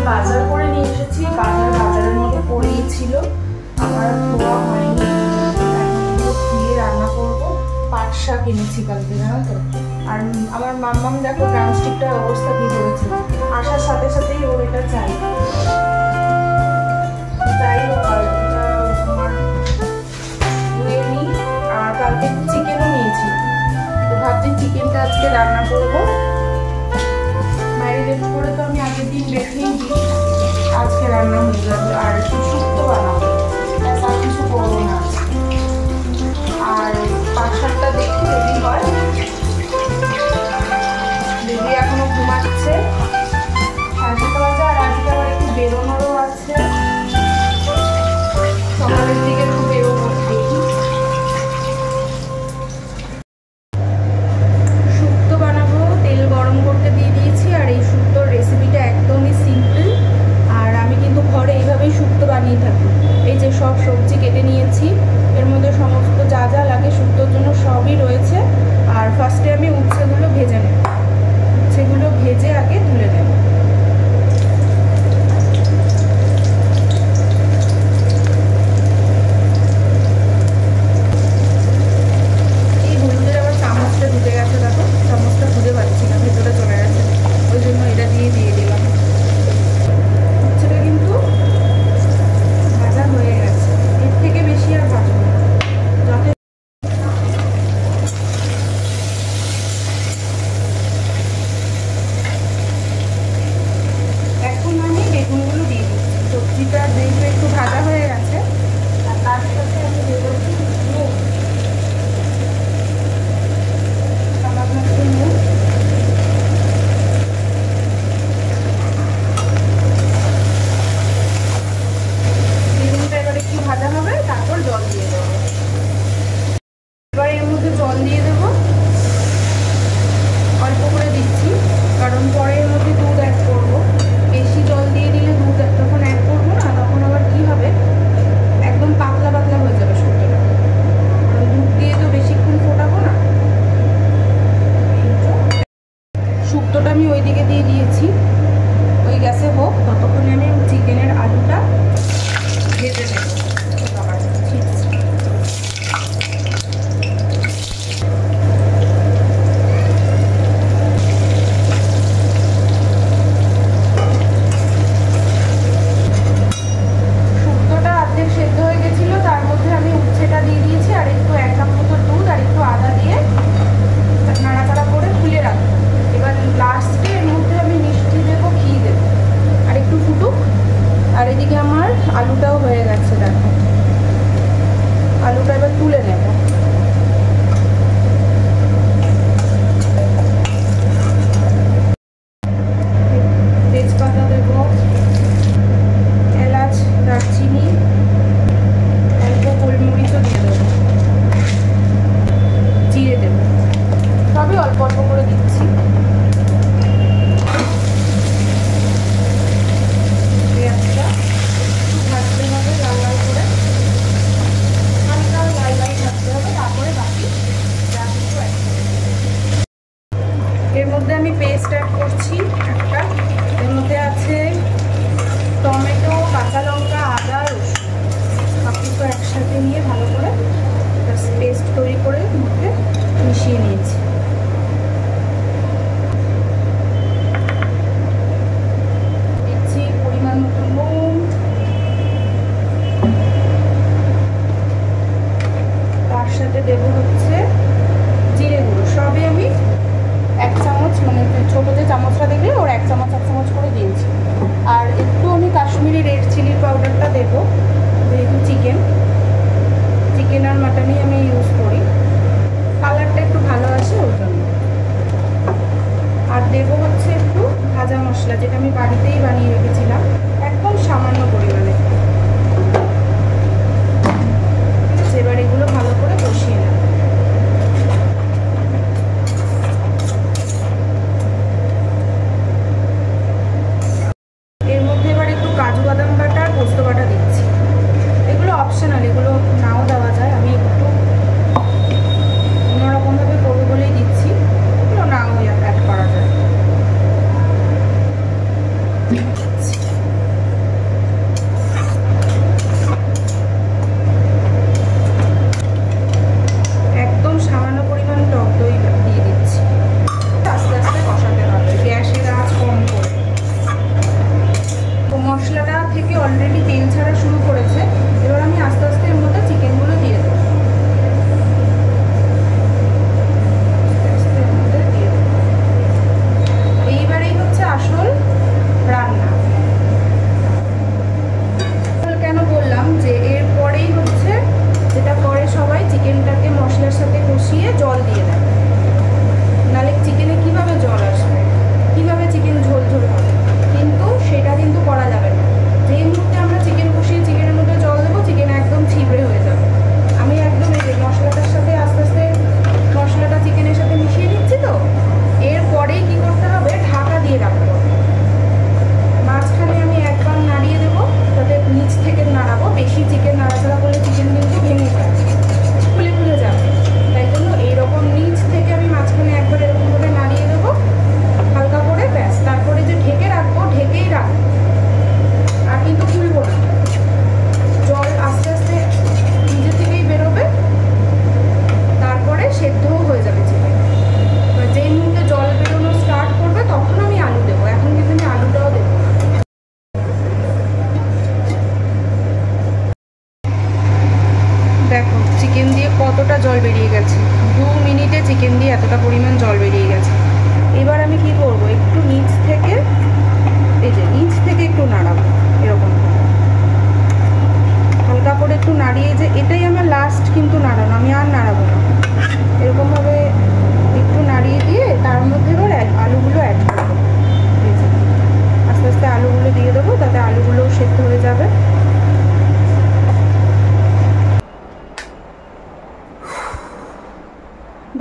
বাজার করে নিয়ে এসেছি, বাজারের মধ্যে পড়িয়েছিল, আমার ধোয়া হয়নি। ধুয়ে রান্না করবো। পাট শাক এনেছি কালকে, জানো তো। আর আমার মাম্মাম দেখো ড্রামস্টিকটার অবস্থা কি করেছে, আসার সাথে সাথেই ও এটা চাই। যাই হোক, আমার ধুয়ে নিই। আর কালকে চিকেনও নিয়েছি, তো ভাবছি চিকেনটা আজকে রান্না করবো। ম্যারিনেট করে তো আমি আগের দিন রেখেই দিই, আজকে রান্না হয়ে যাবে। আর একটু শুক্তো বানাবো, আর কিছু করবো না। আর পাট শাকটা দেখি রেডি হয়। দিদি এখনো ঘুমাচ্ছে, 7:30 বাজে। আর আজকে আবার একটু বেরোনোরও আছে, সকালের দিকে একটু বেরোবো, দেখি। শুক্তো বানাবো, তেল গরম করতে দিয়ে দিয়েছি। আর এই শুক্তোর রেসিপিটা একদমই সিম্পল, আর আমি কিন্তু ঘরে এইভাবেই শুক্তো বানিয়ে থাকি। এই যে সব সবজি কেটে নিয়েছি, এর মধ্যে সমস্ত যা যা লাগে শুক্তোর জন্য সবই রয়েছে। আর ফার্স্টে আমি উচ্ছেগুলো ভেজে নেব, উচ্ছেগুলো ভেজে আগে তুলে নেব। এই হলুদের আবার চামচটা ঢুকে গেছে, দেখো চামচটা খুঁজে পাচ্ছি না, ভেতরে চলে গেছে, ওই জন্য এটা দিয়ে দিলাম। উচ্ছেটা কিন্তু ভাজা হয়ে গেছে, এর থেকে বেশি আর ভাজবো না। যাতে এখন আমি বেগুনগুলো দিয়ে দিচ্ছি। সবজিটা যেহেতু একটু ভাজা হয়ে গেছে, আর তার সাথে আমি দিয়ে দিচ্ছি নুন, সামান্য একটু নুন। বেগুনটা এবার একটু ভাজা হবে, তারপর জল দিয়ে দেবো। এবার এর মধ্যে জল দিয়ে দেবো, অল্প করে দিচ্ছি, কারণ পরে এর মধ্যে দুধ অ্যাড করবো। বেশি জল দিয়ে দিলে দুধ যখন অ্যাড করবো না, তখন আবার কি হবে, একদম পাতলা পাতলা হয়ে যাবে শুক্তোটা, কারণ দুধ দিয়ে তো বেশিক্ষণ ফোটাবো না। শুক্তোটা আমি ওই দিকে দিয়ে দিয়েছি, ওই গ্যাসে হোক, ততক্ষণে আমি চিকেনের আলুটা ভেজে নেব। সেদ্ধ হয়ে গেছিল, তার মধ্যে আমি উচ্ছেটা দিয়ে দিয়েছি, আর একটু 1 কাপ মতো দুধ আর একটু আদা দিয়ে নাড়াচাড়া করে খুলে রাখবো। এবার লাস্টে এর মধ্যে আমি মিষ্টি দেবো, ঘি দেবো, আর একটু ফুটুক। আর এদিকে আমার আলুটাও হয়ে গেছে, দেখো আলুটা এবার তুলে নেব। তেজপাতা দেবো, এলাচ, দারচিনি, অল্প গোলমরিচও দিয়ে দেবো, জিরে দেবো, সবই অল্প অল্প করে দিচ্ছি। পেঁয়াজটা একটু ভাজতে হবে লাল লাল করে, হালকা লাল লাল ভাজতে হবে, তারপরে বাকি যা কিছু অ্যাড করে দেবো। এর মধ্যে আমি পেস্ট অ্যাড করছি একটা, এর মধ্যে আছে টমেটো, কাঁচা লঙ্কা, আদা, রসুন, সব কিছু একসাথে নিয়ে ভালো করে পেস্ট তৈরি করে মধ্যে মিশিয়ে নিয়েছি। দিচ্ছি পরিমাণ মতো নুন, তার সাথে দেবো হচ্ছে জিরে গুঁড়ো। সবই আমি 1 চামচ, মানে ছোটো যে চামচটা দেখলে ওর 1 চামচ 1 চামচ করে দিয়েছি। আর একটু আমি কাশ্মীরি রেড চিলির পাউডারটা দেবো, যেহেতু চিকেন আর মাটনই আমি ইউজ করি, কালারটা একটু ভালো আসে ওই জন্য। আর দেবো হচ্ছে একটু ভাজা মশলা, যেটা আমি বাড়িতেই বানিয়ে রেখেছিলাম, একদম সামান্য পরিমাণে। ঠিক আছে, এবার এগুলো ভালো করে কষিয়ে নেব। এর মধ্যে এবার একটু কাজু বাদাম বাটা আর পোস্ত বাটা দিচ্ছি। এগুলো অপশনাল, এগুলো নাও দেওয়া যায়, আমি একটু অন্যরকমভাবে করবো বলেই দিচ্ছি, এগুলো নাও অ্যাড করা যায়।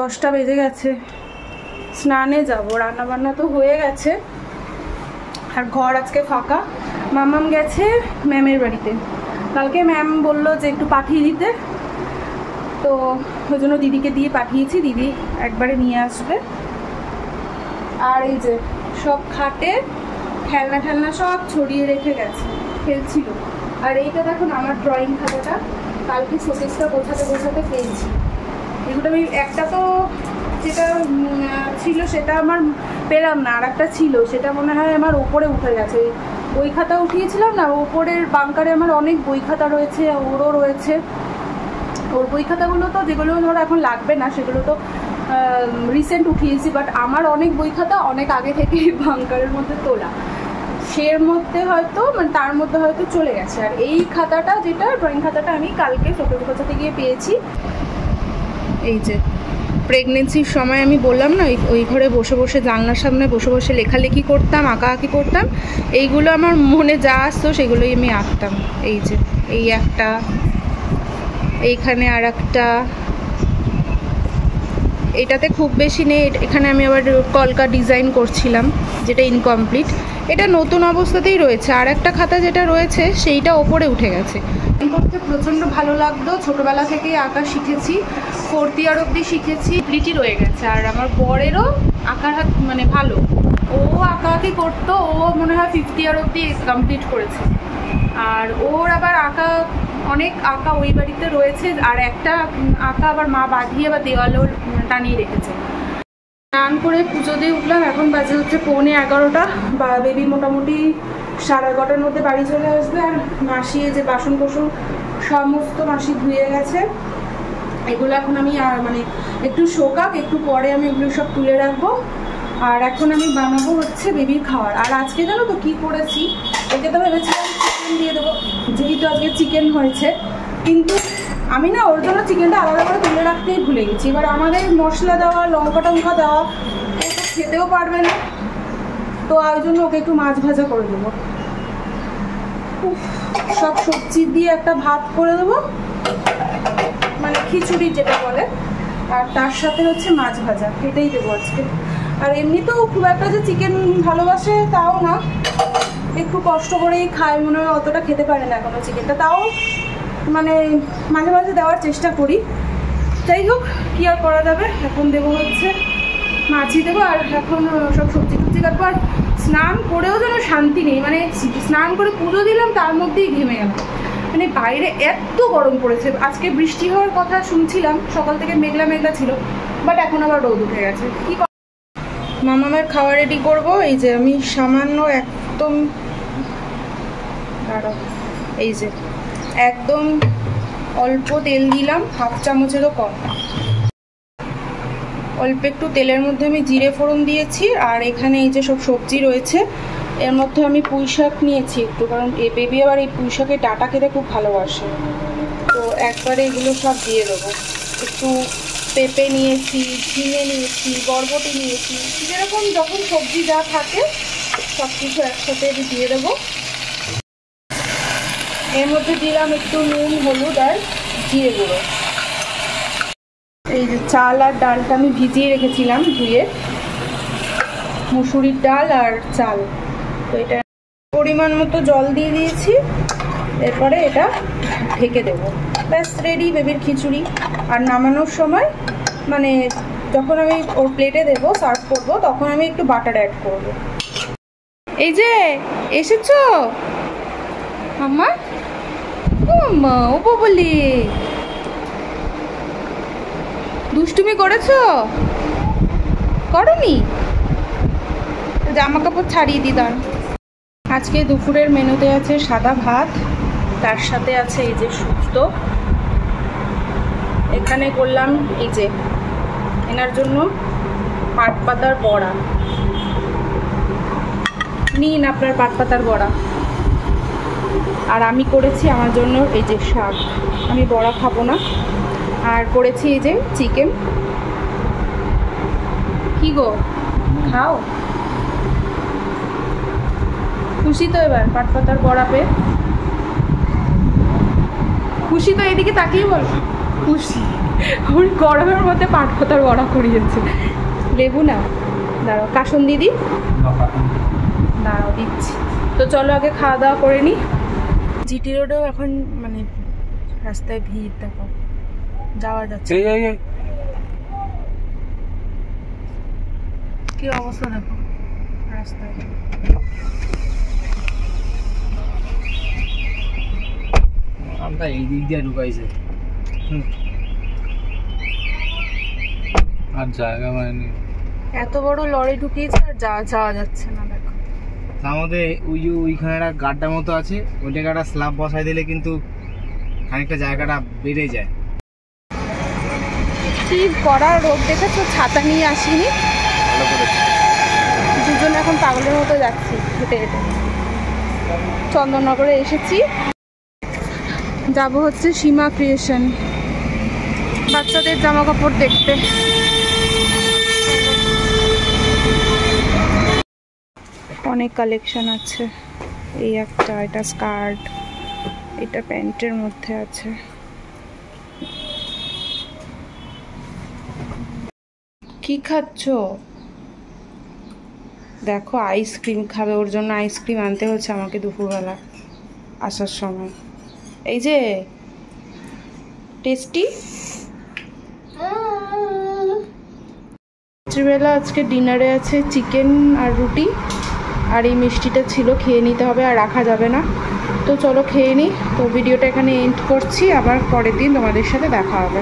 10টা বেজে গেছে, স্নানে যাব, রান্নাবান্না তো হয়ে গেছে। আর ঘর আজকে ফাঁকা। মামাম গেছে ম্যামের বাড়িতে, কালকে ম্যাম বললো যে একটু পাঠিয়ে দিতে, তো ওই জন্য দিদিকে দিয়ে পাঠিয়েছি, দিদি একবারে নিয়ে আসবে। আর এই যে সব খাটে খেলনা ঠেলনা সব ছড়িয়ে রেখে গেছে, খেলছিল। আর এইটা দেখুন আমার ড্রয়িং খাতাটা, কালকে শোকেসটা গোছাতে পেয়েছি। এগুলো আমি একটা তো যেটা ছিল সেটা আমার পেলাম না, আর একটা ছিল সেটা মনে হয় আমার ওপরে উঠে গেছে। বই খাতা উঠিয়েছিলাম না, ওপরের বাংকারে আমার অনেক বই খাতা রয়েছে, ওরও রয়েছে। ওর বই খাতাগুলো তো যেগুলো ধরো এখন লাগবে না সেগুলো তো রিসেন্ট উঠিয়েছি, বাট আমার অনেক বই খাতা অনেক আগে থেকে বাংকারের মধ্যে তোলা, সের মধ্যে হয়তো মানে তার মধ্যে হয়তো চলে গেছে। আর এই খাতাটা যেটা ড্রয়িং খাতাটা আমি কালকে চোখে গোছাতে গিয়ে পেয়েছি। এই যে প্রেগনেন্সির সময় আমি বললাম না ওই ঘরে বসে বসে জানলার সামনে বসে বসে লেখালেখি করতাম, আঁকাআঁকি করতাম, এইগুলো আমার মনে যা আসতো সেগুলোই আমি আঁকতাম। এই যে এই একটা, এইখানে আর একটা, এটাতে খুব বেশি নেই, এখানে আমি আবার কলকা ডিজাইন করছিলাম যেটা ইনকমপ্লিট, এটা নতুন অবস্থাতেই রয়েছে। আর একটা খাতা যেটা রয়েছে সেইটা ওপরে উঠে গেছে। করতে প্রচণ্ড ভালো লাগতো, ছোটোবেলা থেকেই আঁকা শিখেছি, 4th ইয়ার অবধি শিখেছি, কমপ্লিটই রয়ে গেছে। আর আমার বরেরও আঁকার হাত মানে ভালো, ও আঁকাআঁকি করতো, ও মনে হয় 5th ইয়ার অবধি কমপ্লিট করেছে। আর ওর আবার আঁকা অনেক আঁকা ওই বাড়িতে রয়েছে, আর একটা আঁকা আবার মা বাঁধিয়ে বা দেওয়ালেও টানিয়ে রেখেছে। স্নান করে পুজো দিয়ে উঠলাম, এখন বাজে হচ্ছে 11:15, বা বেবি মোটামুটি 11:30টার মধ্যে বাড়ি চলে আসবে। আর মাসি যে বাসন কোসন সমস্ত মাসি ধুয়ে গেছে, এগুলো এখন আমি মানে একটু শোকাক, একটু পরে আমি এগুলো সব তুলে রাখবো। আর এখন আমি বানাবো হচ্ছে বেবির খাবার। আর আজকে জানো তো কী করেছি, একে তো ভেবেছিলাম চিকেন দিয়ে দেবো, যেহেতু আজকে চিকেন হয়েছে, কিন্তু আমি না ওর জন্য চিকেনটা আলাদা করে তুলে রাখতেই ভুলে গেছি। এবার আমাদের মশলা দেওয়া, লঙ্কা টঙ্কা দেওয়া, ও তো খেতেও পারবে না, তো ওই জন্য ওকে একটু মাছ ভাজা করে দেবো, সব সবজি দিয়ে একটা ভাত করে দেবো, মানে খিচুড়ি যেটা বলে, আর তার সাথে হচ্ছে মাছ ভাজা, এটাই দেবো আজকে। আর এমনিতেও খুব একটা যে চিকেন ভালোবাসে তাও না, একটু কষ্ট করেই খায়, মনে হয় অতটা খেতে পারে না এখনো চিকেনটা, তাও মানে মাঝে মাঝে দেওয়ার চেষ্টা করি। যাই হোক, কী আর করা যাবে, এখন দেবো হচ্ছে মাছই দেবো। আর এখন সব সবজি টবজি কাটবো। আর স্নান করেও যেন শান্তি নেই, মানে স্নান করে পুজো দিলাম তার মধ্যেই ঘেমে গেলাম, মানে বাইরে এত গরম পড়েছে। আজকে বৃষ্টি হওয়ার কথা শুনছিলাম, সকাল থেকে মেঘলা মেঘলা ছিল, বাট এখন আবার রোদ উঠে গেছে। কি মামামের খাওয়া রেডি করবো। এই যে আমি সামান্য একদম এই যে একদম অল্প তেল দিলাম, 1/2 চামচেরও কম, অল্প একটু তেলের মধ্যে আমি জিরে ফোড়ন দিয়েছি। আর এখানে এই যে সব সবজি রয়েছে, এর মধ্যে আমি পুঁই শাক নিয়েছি একটু, কারণ এই বেবি আবার এই পুঁই শাকের ডাঁটা খেতে খুব ভালোবাসে, তো একবারে এগুলো সব দিয়ে দেবো। একটু পেঁপে নিয়েছি, ঝিঙে নিয়েছি, বরবটি নিয়েছি, যেরকম যখন সবজি যা থাকে সব কিছু একসাথে দিয়ে দেবো। এর মধ্যে দিলাম একটু নুন, হলুদ আর জিরে গুঁড়ো। এই যে চাল আর ডালটা আমি ভিজিয়ে রেখেছিলাম ধুয়ে, মুসুরির ডাল আর চাল, তো এটা পরিমাণ মতো জল দিয়ে দিয়েছি। এরপরে এটা ঢেকে দেবো, ব্যাস রেডি বেবির খিচুড়ি। আর নামানোর সময় মানে যখন আমি ওর প্লেটে দেবো, সার্ভ করবো, তখন আমি একটু বাটার অ্যাড করবো। এই যে এসেছো মাম্মা, ও বলি দুষ্টুমি করেছো? করনি? জামা কাপড় ছাড়িয়ে দিদান। আজকে দুপুরের মেনুতে আছে সাদা ভাত, তার সাথে আছে এই যে শুক্তো। এখানে করলাম এই যে এনার জন্য পাট পাতার বড়া, নিন আপনার পাট পাতার বড়া। আর আমি করেছি আমার জন্য এই যে শাক, আমি বড়া খাবো না। আর করেছি এই যে চিকেন। কি গো, খাও? খুশি তো এবার পাট পাতার বড়া পেয়ে? খুশি তো? এদিকে তাকিয়ে বল খুশি। ওর গরমের মধ্যে পাটপাতার বড়া করিয়েছে। লেবু না, দাঁড়াও কাসুন দিদি, দাঁড়াও দিচ্ছি। তো চলো আগে খাওয়া দাওয়া করে নিই। জিটি রোডেও এখন মানে রাস্তায় ভিড়, দেখো যাওয়া যাচ্ছে। কি অবস্থা দেখো রাস্তায়। আমরা এই দিক দিয়ে ঢুকাইছে আর জায়গা পাইনি। এত বড় লরি ঢুকিয়েছে আর যাওয়া যাচ্ছে না। দেখো আমাদের ওই যে ওইখানে একটা গাড্ডা মতো আছে, ওইটাকে একটা স্ল্যাব বসাই দিলে কিন্তু খানিকটা জায়গাটা বেড়ে যায়। কি করার, রোদ দেখেছো, ছাতা নিয়ে আসিনি। ভালো করে দুজন এখন পাগলের মতো যাচ্ছি হেঁটে হেঁটে। চন্দননগরে এসেছি, যাব হচ্ছে সীমা ক্রিয়েশন বাচ্চাদের জামা কাপড় দেখতে। অনেক কালেকশন আছে। এই একটা, এটা স্কার্ট, এটা প্যান্টের মধ্যে আছে। কি খাচ্ছ? দেখো আইসক্রিম খাবে, ওর জন্য আইসক্রিম আনতে হচ্ছে আমাকে দুপুরবেলা আসার সময়। এই যে টেস্টি। রাত্রিবেলা আজকে ডিনারে আছে চিকেন আর রুটি, আর এই মিষ্টিটা ছিল, খেয়ে নিতে হবে, আর রাখা যাবে না। তো চলো খেয়ে নিই। তো ভিডিওটা এখানে এন্ড করছি, আবার পরের দিন তোমাদের সাথে দেখা হবে।